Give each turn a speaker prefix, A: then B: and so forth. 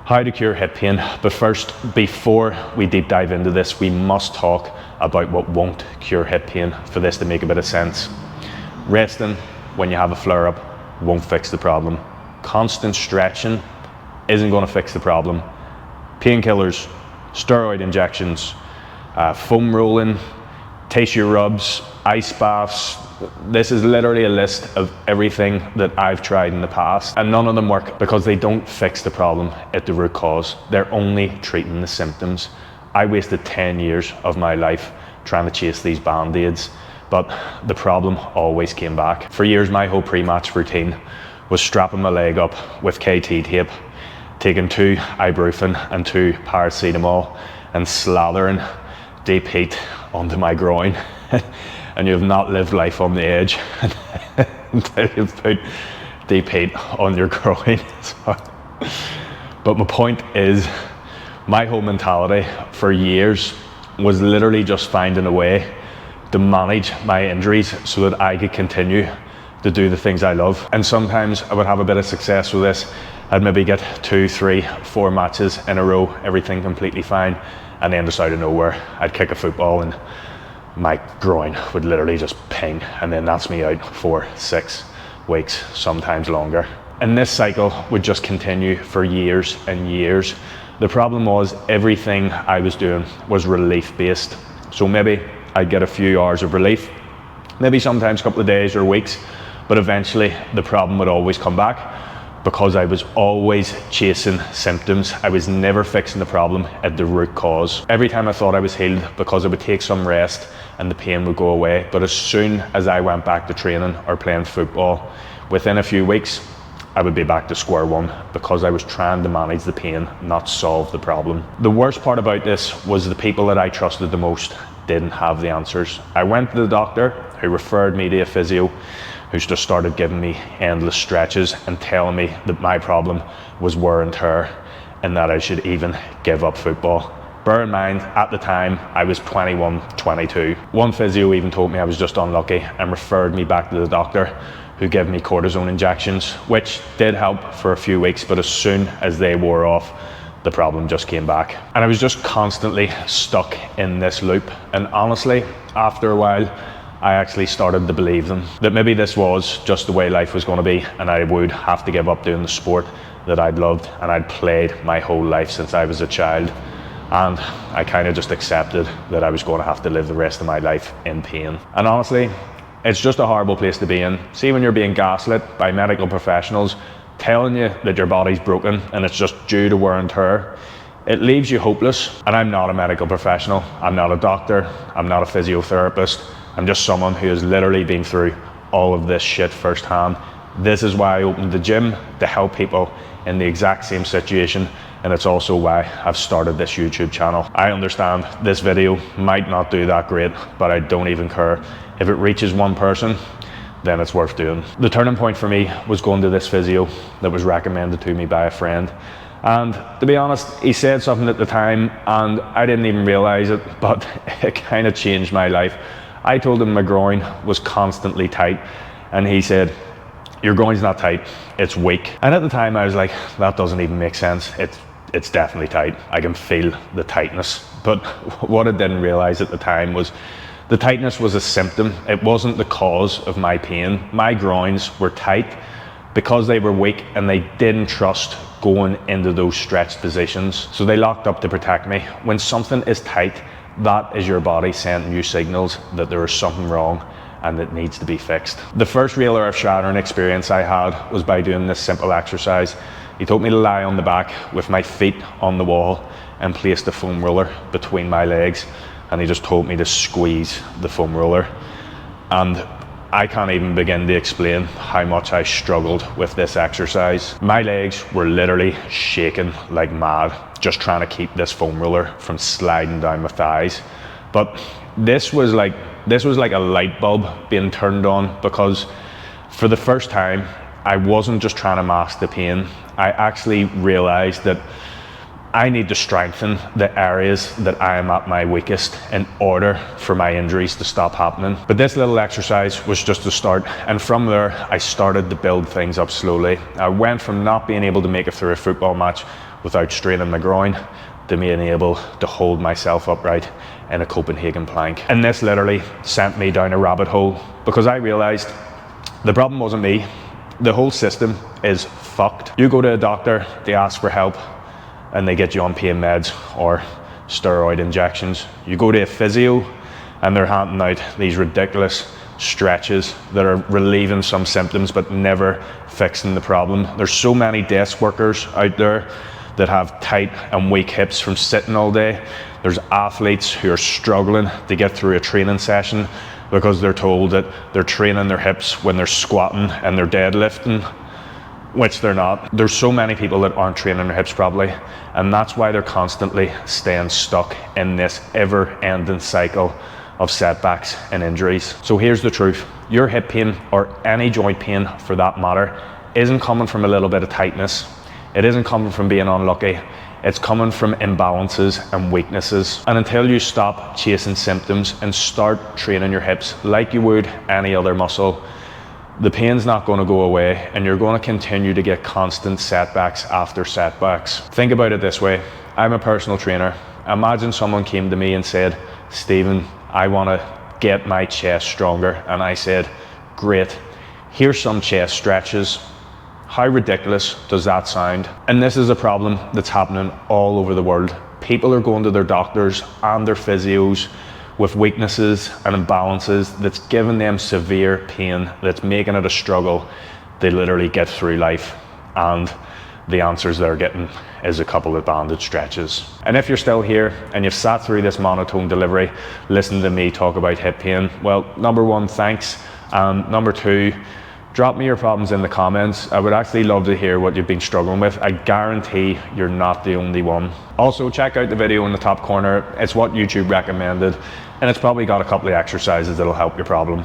A: How to cure hip pain. But first, before we deep dive into this, we must talk about what won't cure hip pain for this to make a bit of sense. Resting when you have a flare-up won't fix the problem. Constant stretching isn't going to fix the problem. Painkillers, steroid injections, foam rolling, tissue rubs, ice baths. This is literally a list of everything that I've tried in the past, and none of them work because they don't fix the problem at the root cause. They're only treating the symptoms. I wasted 10 years of my life trying to chase these band-aids, but the problem always came back. For years, my whole pre-match routine was strapping my leg up with KT tape, taking 2 ibuprofen and 2 paracetamol and slathering deep heat onto my groin. And you have not lived life on the edge until you've put deep heat on your groin. But my point is, my whole mentality for years was literally just finding a way to manage my injuries so that I could continue to do the things I love. And sometimes I would have a bit of success with this. I'd maybe get 2, 3, 4 matches in a row, everything completely fine, and then just out of nowhere, I'd kick a football and my groin would literally just ping, and then that's me out for 6 weeks, sometimes longer. And this cycle would just continue for years and years. The problem was everything I was doing was relief based. So maybe I'd get a few hours of relief, maybe sometimes a couple of days or weeks, but eventually the problem would always come back because I was always chasing symptoms. I was never fixing the problem at the root cause. Every time I thought I was healed because I would take some rest and the pain would go away, but as soon as I went back to training or playing football, within a few weeks, I would be back to square one because I was trying to manage the pain, not solve the problem. The worst part about this was the people that I trusted the most didn't have the answers. I went to the doctor who referred me to a physio who's just started giving me endless stretches and telling me that my problem was wear and tear and that I should even give up football. Bear in mind, at the time, I was 21, 22. One physio even told me I was just unlucky and referred me back to the doctor who gave me cortisone injections, which did help for a few weeks, but as soon as they wore off, the problem just came back. And I was just constantly stuck in this loop. And honestly, after a while, I actually started to believe them, that maybe this was just the way life was going to be and I would have to give up doing the sport that I'd loved and I'd played my whole life since I was a child. And I kind of just accepted that I was going to have to live the rest of my life in pain. And honestly, it's just a horrible place to be in. See, when you're being gaslit by medical professionals telling you that your body's broken and it's just due to wear and tear, it leaves you hopeless. And I'm not a medical professional. I'm not a doctor. I'm not a physiotherapist. I'm just someone who has literally been through all of this shit firsthand. This is why I opened the gym, to help people in the exact same situation. And it's also why I've started this YouTube channel. I understand this video might not do that great, but I don't even care. If it reaches one person, then it's worth doing. The turning point for me was going to this physio that was recommended to me by a friend. And to be honest, he said something at the time and I didn't even realize it, but it kind of changed my life. I told him my groin was constantly tight and he said, "Your groin's not tight, it's weak." And at the time I was like, that doesn't even make sense. It's definitely tight. I can feel the tightness. But what I didn't realize at the time was the tightness was a symptom. It wasn't the cause of my pain. My groins were tight because they were weak and they didn't trust going into those stretched positions. So they locked up to protect me. When something is tight, that is your body sending you signals that there is something wrong and it needs to be fixed. The first real earth-shattering experience I had was by doing this simple exercise. He told me to lie on the back with my feet on the wall and place the foam roller between my legs, and he just told me to squeeze the foam roller. And I can't even begin to explain how much I struggled with this exercise. My legs were literally shaking like mad, just trying to keep this foam roller from sliding down my thighs. But this was like a light bulb being turned on, because for the first time, I wasn't just trying to mask the pain. I actually realized that I need to strengthen the areas that I am at my weakest in order for my injuries to stop happening. But this little exercise was just a start, and from there I started to build things up slowly. I went from not being able to make it through a football match without straining my groin to being able to hold myself upright in a Copenhagen plank. And this literally sent me down a rabbit hole, because I realized the problem wasn't me. The whole system is fucked. You go to a doctor, they ask for help, and they get you on pain meds or steroid injections. You go to a physio and they're handing out these ridiculous stretches that are relieving some symptoms but never fixing the problem. There's so many desk workers out there that have tight and weak hips from sitting all day. There's athletes who are struggling to get through a training session because they're told that they're training their hips when they're squatting and they're deadlifting, which they're not. There's so many people that aren't training their hips properly, and that's why they're constantly staying stuck in this ever-ending cycle of setbacks and injuries. So here's the truth. Your hip pain, or any joint pain for that matter, isn't coming from a little bit of tightness. It isn't coming from being unlucky. It's coming from imbalances and weaknesses. And until you stop chasing symptoms and start training your hips like you would any other muscle, the pain's not going to go away, and you're going to continue to get constant setbacks after setbacks. Think about it this way. I'm a personal trainer. Imagine someone came to me and said, Stephen, I want to get my chest stronger. And I said, great, here's some chest stretches. How ridiculous does that sound? And this is a problem that's happening all over the world. People are going to their doctors and their physios with weaknesses and imbalances that's giving them severe pain, that's making it a struggle. They literally get through life, and the answers they're getting is a couple of banded stretches. And if you're still here and you've sat through this monotone delivery, listening to me talk about hip pain, well, number one, thanks. And number two, drop me your problems in the comments. I would actually love to hear what you've been struggling with. I guarantee you're not the only one. Also, check out the video in the top corner. It's what YouTube recommended, and it's probably got a couple of exercises that'll help your problem.